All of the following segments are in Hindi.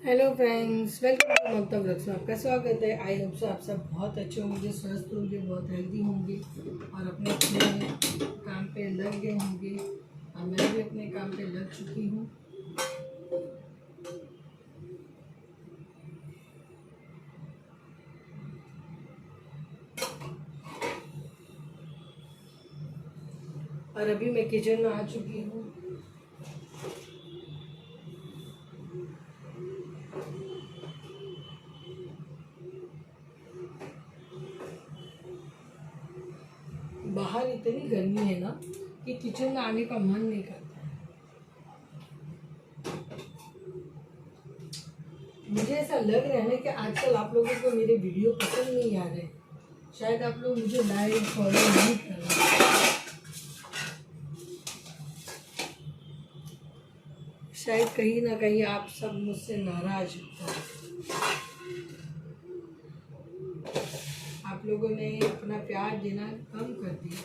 Hello friends, welcome to Mamta blogs में आपका स्वागत है। आई होप सो आप सब बहुत अच्छे होंगे, स्वस्थ होंगे, बहुत हेल्दी होंगे और अपने अपने काम पे लग गए होंगे। और मैं भी अपने काम पे लग चुकी हूँ। और अभी मैं किचन में आ चुकी हूँ। बाहर इतनी गर्मी है ना कि किचन में आने का मन नहीं करता है। मुझे ऐसा लग रहा है ना कि आजकल आप लोगों को मेरे वीडियो पसंद नहीं आ रहे। शायद आप लोग मुझे लाइक फॉलो नहीं कर रहे। शायद कहीं ना कहीं आप सब मुझसे नाराज हो। आप लोगों ने अपना प्यार देना कम कर दिया।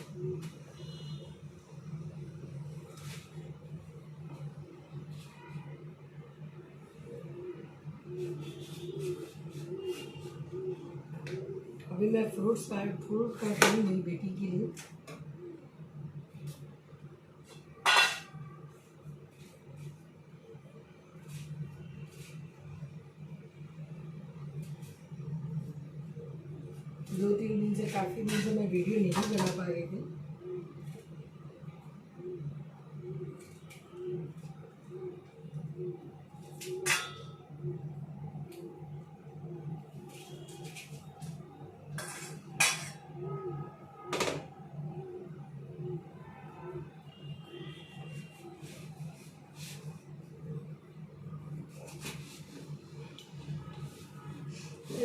अभी मैं फ्रूट काट रही हूँ मेरी बेटी के लिए। दो तीन दिन से काफ़ी दिन से मैं वीडियो नहीं बना पा रही थी।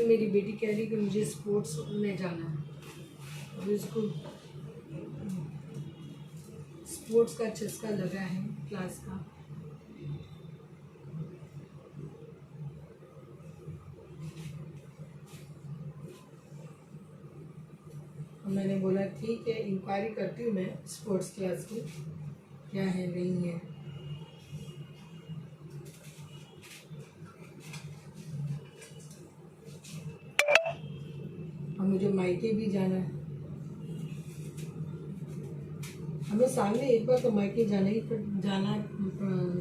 मेरी बेटी कह रही कि मुझे स्पोर्ट्स में जाना है। अभी उसको स्पोर्ट्स का चस्का लगा है, क्लास का। मैंने बोला ठीक है, इंक्वायरी करती हूँ मैं स्पोर्ट्स क्लास की, क्या है नहीं है। और मुझे मायके भी जाना है। हमें साल में एक बार तो मायके जाना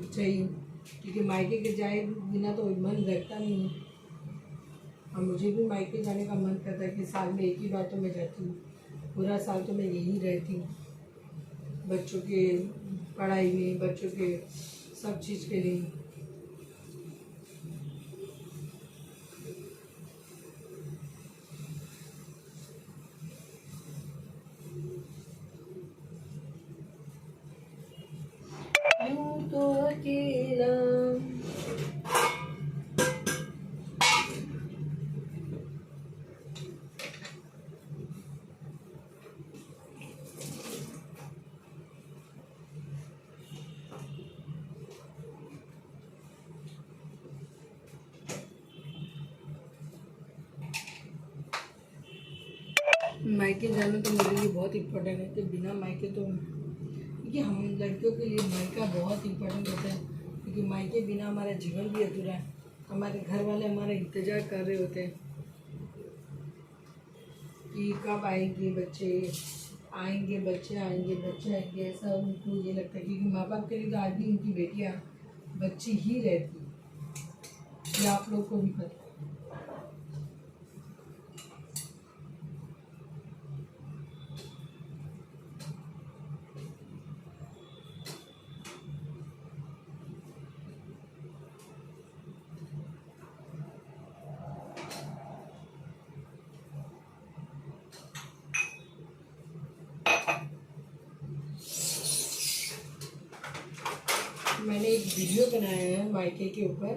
चाहिए, क्योंकि मायके के जाए बिना तो मन लगता नहीं है। और मुझे भी मायके जाने का मन करता है कि साल में एक ही बार तो मैं जाती हूँ। पूरा साल तो मैं यहीं रहती हूँ, बच्चों के पढ़ाई में, बच्चों के सब चीज़ के लिए। यूं तो अकेला मायके जाना तो मेरे लिए बहुत इम्पोर्टेंट है। कि बिना मायके तो, क्योंकि हम लड़कियों के लिए मायका बहुत इम्पोर्टेंट होता है, क्योंकि मायके बिना हमारा जीवन भी अधूरा है। हमारे घर वाले हमारा इंतज़ार कर रहे होते हैं कि कब आएंगे बच्चे, आएंगे बच्चे, आएंगे बच्चे, आएंगे। ऐसा उनको ये लगता है, क्योंकि माँ बाप के लिए तो आज भी उनकी बेटियाँ बच्ची ही रहती है। ये आप लोग को भी पता है। मैंने एक वीडियो बनाया है मायके के ऊपर,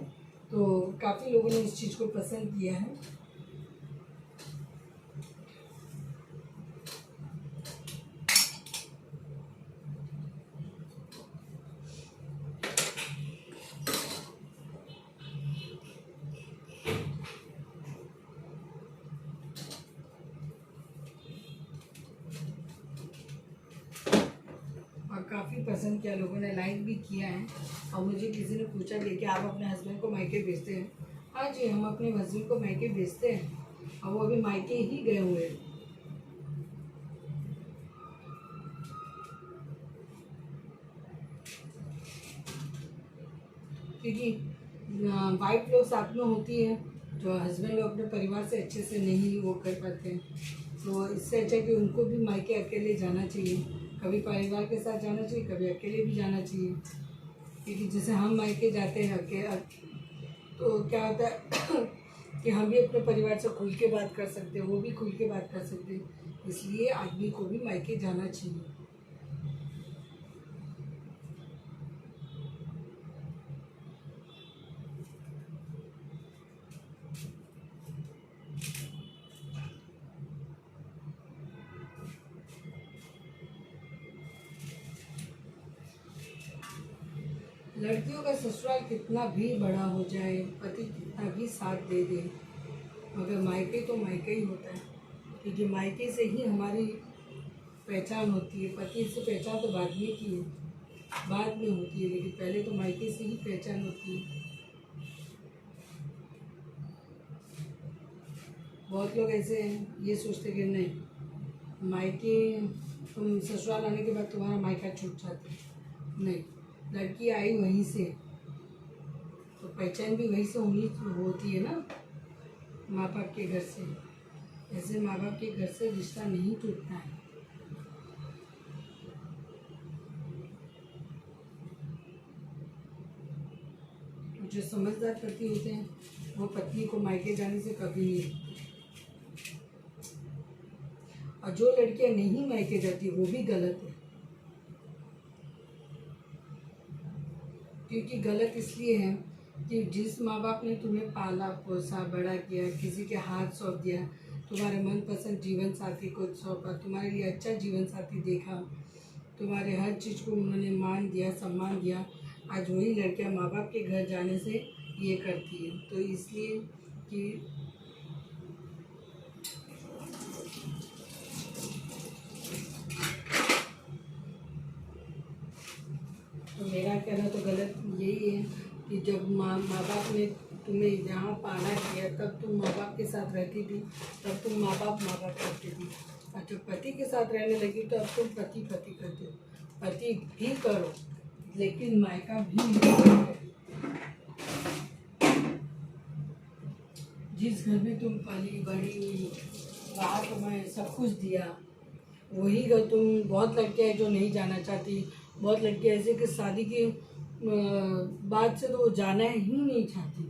तो काफ़ी लोगों ने इस चीज़ को पसंद किया है। और काफ़ी पसंद किया, लोगों ने लाइक भी किया है। और मुझे किसी ने पूछा भी कि आप अपने हस्बैंड को मायके भेजते हैं, हाँ जी, हम अपने हस्बैंड को मायके भेजते हैं और वो अभी मायके ही गए हुए हैं। क्योंकि वाइफ लोग साथ में होती है तो हस्बैंड लोग अपने परिवार से अच्छे से नहीं वो कर पाते हैं, तो इससे अच्छा कि उनको भी मायके अकेले जाना चाहिए। कभी परिवार के साथ जाना चाहिए, कभी अकेले भी जाना चाहिए। क्योंकि जैसे हम मायके जाते हैं तो क्या होता है कि हम भी अपने परिवार से खुल के बात कर सकते हैं, वो भी खुल के बात कर सकते हैं। इसलिए आदमी को भी मायके जाना चाहिए। लड़कियों का ससुराल कितना भी बड़ा हो जाए, पति कितना भी साथ दे दे, मगर मायके तो मायके ही होता है। क्योंकि मायके से ही हमारी पहचान होती है। पति से पहचान तो बाद में की है, बाद में होती है, लेकिन पहले तो मायके से ही पहचान होती है। बहुत लोग ऐसे हैं, ये सोचते कि नहीं मायके, तुम ससुराल आने के बाद तुम्हारा मायका छूट जाता है। नहीं, लड़की आई वहीं से तो पहचान भी वहीं से होती है ना, माँ बाप के घर से। ऐसे माँ बाप के घर से रिश्ता नहीं टूटता है। जो समझदार पति होते हैं वो पत्नी को मायके जाने से कभी नहीं रोकते। और जो लड़कियां नहीं मायके जाती वो भी गलत है। क्योंकि गलत इसलिए है कि जिस माँ बाप ने तुम्हें पाला पोसा बड़ा किया, किसी के हाथ सौंप दिया, तुम्हारे मनपसंद जीवन साथी को सौंपा, तुम्हारे लिए अच्छा जीवन साथी देखा, तुम्हारे हर चीज़ को उन्होंने मान दिया, सम्मान दिया, आज वही लड़कियां माँ बाप के घर जाने से ये करती है। तो इसलिए कि तो मेरा कहना तो गलत यही है कि जब माँ बाप ने तुम्हें जहाँ पाला किया तब तुम माँ बाप के साथ रहती थी, तब तुम माँ बाप करती थी। और जब पति के साथ रहने लगी तो अब तुम पति करते हो। पति भी करो लेकिन मायका भी नहीं करो। जिस घर में तुम पली बड़ी हुई वहाँ तुम्हें सब कुछ दिया, वही घर तुम, बहुत लड़कियाँ हैं जो नहीं जाना चाहती, बहुत लड़कियाँ ऐसे कि शादी के बाद से तो वो जाना ही नहीं चाहती।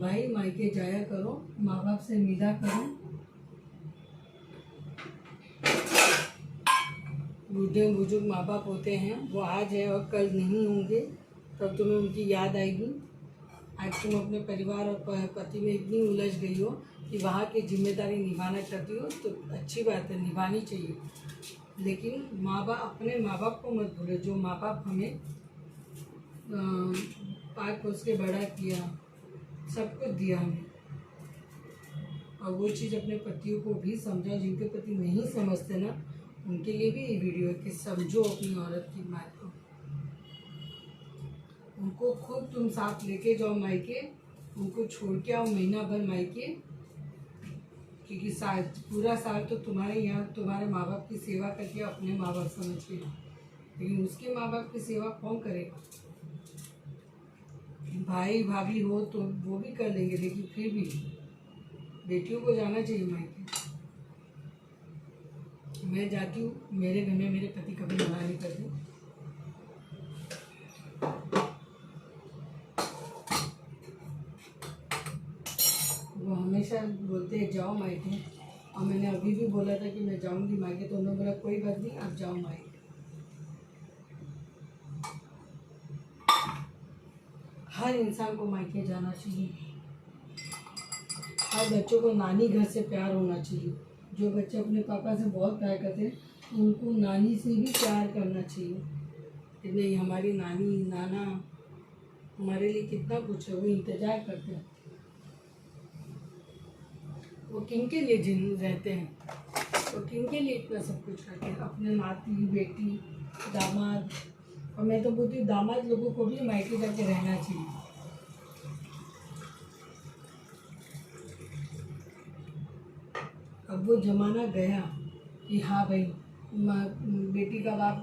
भाई मायके जाया करो, माँ बाप से मिला करो। बूढ़े बुजुर्ग माँ बाप होते हैं, वो आज है और कल नहीं होंगे, तब तुम्हें उनकी याद आएगी। आज तुम अपने परिवार और पति में इतनी उलझ गई हो कि वहाँ की जिम्मेदारी निभाना चाहती हो, तो अच्छी बात है, निभानी चाहिए। लेकिन अपने माँ बाप को मत भूलो, जो माँ बाप हमें पाल पोस के बड़ा किया, सब कुछ दिया हमें। और वो चीज़ अपने पतियों को भी समझाओ। जिनके पति नहीं समझते ना, उनके लिए भी ये वीडियो है कि समझो अपनी औरत की बात को। उनको खुद तुम साथ लेके जाओ मायके, उनको छोड़ के आओ महीना भर मायके, क्योंकि पूरा साल तो तुम्हारे यहाँ तुम्हारे माँ बाप की सेवा करके अपने माँ बाप समझ के, लेकिन उसके माँ बाप की सेवा कौन करेगा? भाई भाभी हो तो वो भी कर लेंगे, लेकिन फिर भी बेटियों को जाना चाहिए मायके। मैं जाती हूँ, मेरे घर में मेरे पति कभी मना नहीं करते। वो हमेशा बोलते हैं जाओ मायके, और मैंने अभी भी बोला था कि मैं जाऊंगी मायके, तो उन्होंने बोला कोई बात नहीं, आप जाओ मायके। हर इंसान को मायके जाना चाहिए। हर बच्चों को नानी घर से प्यार होना चाहिए। जो बच्चे अपने पापा से बहुत प्यार करते हैं, उनको नानी से भी प्यार करना चाहिए। कि नहीं, हमारी नानी नाना हमारे लिए कितना कुछ है, वो इंतज़ार करते हैं। वो किन के लिए जिन रहते हैं, वो किन के लिए इतना सब कुछ करते हैं? अपने नाती, बेटी, दामाद। और मैं तो बोलती हूँ दामाद लोगों को भी मायके जाके रहना चाहिए। अब वो ज़माना गया कि हाँ भाई बेटी का बाप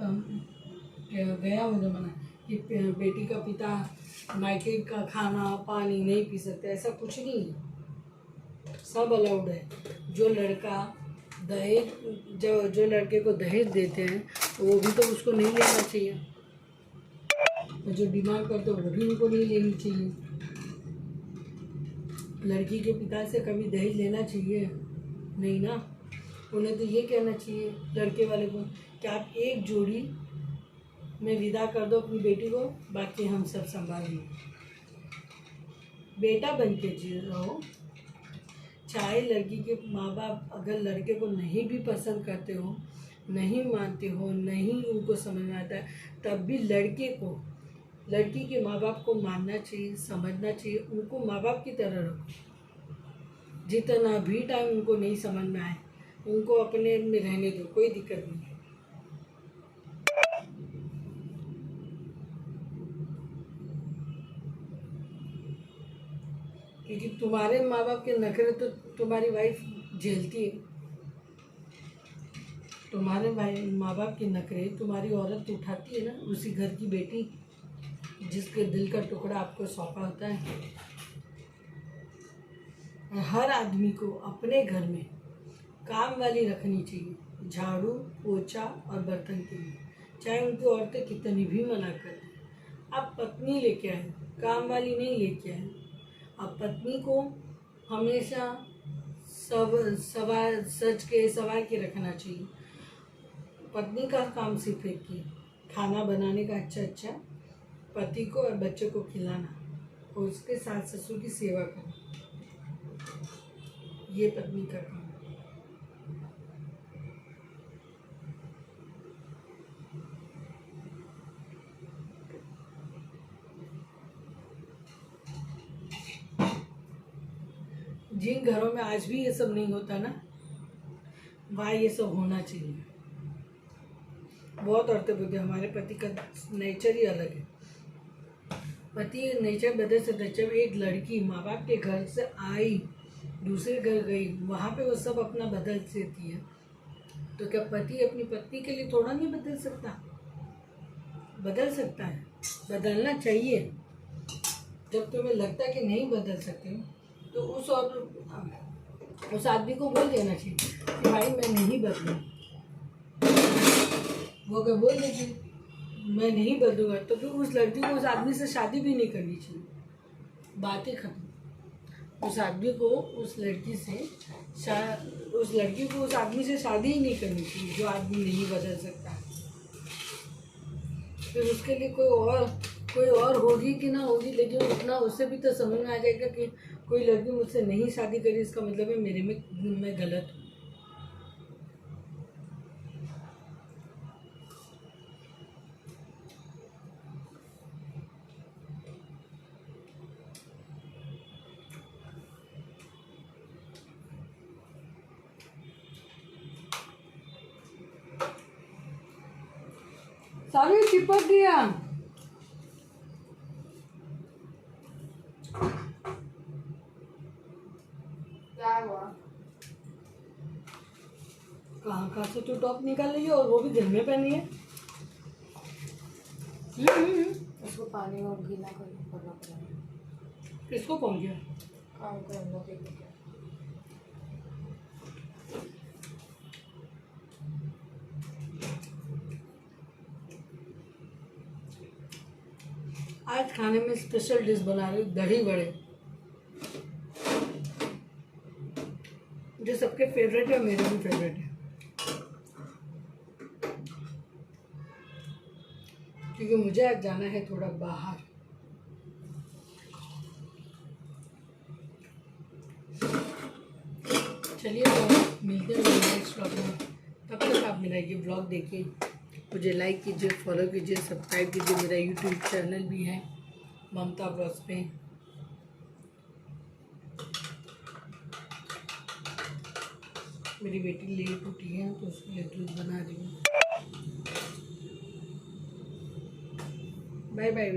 गया वो ज़माना कि बेटी का पिता मायके का खाना पानी नहीं पी सकते, ऐसा कुछ नहीं है, सब अलाउड है। जो लड़का दहेज जो लड़के को दहेज देते हैं वो भी तो उसको नहीं लेना चाहिए, और जो डिमांड करते हैं वो भी उनको नहीं लेनी चाहिए। लड़की के पिता से कभी दहेज लेना चाहिए नहीं ना, उन्हें तो ये कहना चाहिए लड़के वाले को कि आप एक जोड़ी में विदा कर दो अपनी बेटी को, बाकी हम सब संभालेंगे। बेटा बन के जी रहो। चाहे लड़की के माँ बाप अगर लड़के को नहीं भी पसंद करते हो, नहीं मानते हो, नहीं उनको समझ में आता है, तब भी लड़के को लड़की के माँ बाप को मानना चाहिए, समझना चाहिए, उनको माँ बाप की तरह रखो। जितना भी टाइम उनको नहीं समझ में आए उनको अपने में रहने दो, कोई दिक्कत नहीं है। क्योंकि तुम्हारे माँ बाप के नखरे तो तुम्हारी वाइफ झेलती है, तुम्हारे भाई माँ बाप के नखरे तुम्हारी औरत उठाती है ना, उसी घर की बेटी जिसके दिल का टुकड़ा आपको सौंपा होता है। हर आदमी को अपने घर में काम वाली रखनी चाहिए, झाड़ू पोछा और बर्तन के लिए, चाहे उनकी औरतें कितनी भी मना करें। आप पत्नी लेके आए, काम वाली नहीं लेके आए। अब पत्नी को हमेशा सच के सवार के रखना चाहिए। पत्नी का काम सिर्फ एक ही, खाना बनाने का अच्छा पति को और बच्चों को खिलाना और उसके सास ससुर की सेवा करना, ये पत्नी का काम है। जिन घरों में आज भी ये सब नहीं होता ना, वहाँ ये सब होना चाहिए। बहुत औरतें बोलती हमारे पति का नेचर ही अलग है। पति नेचर बदल सकता है। जब एक लड़की माँ बाप के घर से आई, दूसरे घर गई, वहाँ पे वो सब अपना बदल देती है, तो क्या पति अपनी पत्नी के लिए थोड़ा नहीं बदल सकता? बदल सकता है, बदलना चाहिए। जब तुम्हें लगता है कि नहीं बदल सकते तो उस आदमी को बोल देना चाहिए कि भाई मैं नहीं बदलूँ। वो अगर बोल देगी मैं नहीं बदलूँगा तो फिर उस लड़की को उस आदमी से शादी भी नहीं करनी चाहिए, बातें खत्म। उस आदमी को उस लड़की को उस आदमी से शादी ही नहीं करनी चाहिए जो आदमी नहीं बदल सकता। फिर उसके लिए कोई और होगी कि ना होगी, लेकिन उतना उससे भी तो समझ में आ जाएगा कि कोई लड़की मुझसे नहीं शादी करी, इसका मतलब है मैं गलत हूँ। सारी चिपक गया। क्या हुआ? कहाँ से तो टॉप निकाल रही है और वो भी घर में पहनी है। उसको पानी और गीला करना पड़ेगा। किसको कौन किया? काम करना पड़ेगा। आज खाने में स्पेशल डिश बना रही हूँ, दही बड़े, जो सबके फेवरेट है, मेरे भी फेवरेट है। क्योंकि मुझे आज जाना है थोड़ा बाहर। चलिए तो मिलते हैं नेक्स्ट व्लॉग में। तब तक आप मेरा ये व्लॉग देखिए, मुझे लाइक कीजिए, फॉलो कीजिए, सब्सक्राइब कीजिए। मेरा यूट्यूब चैनल भी है ममता ब्लॉग्स पे। मेरी बेटी लेट उठी है तो उसके लिए दूध बना रही हूँ। Bye bye.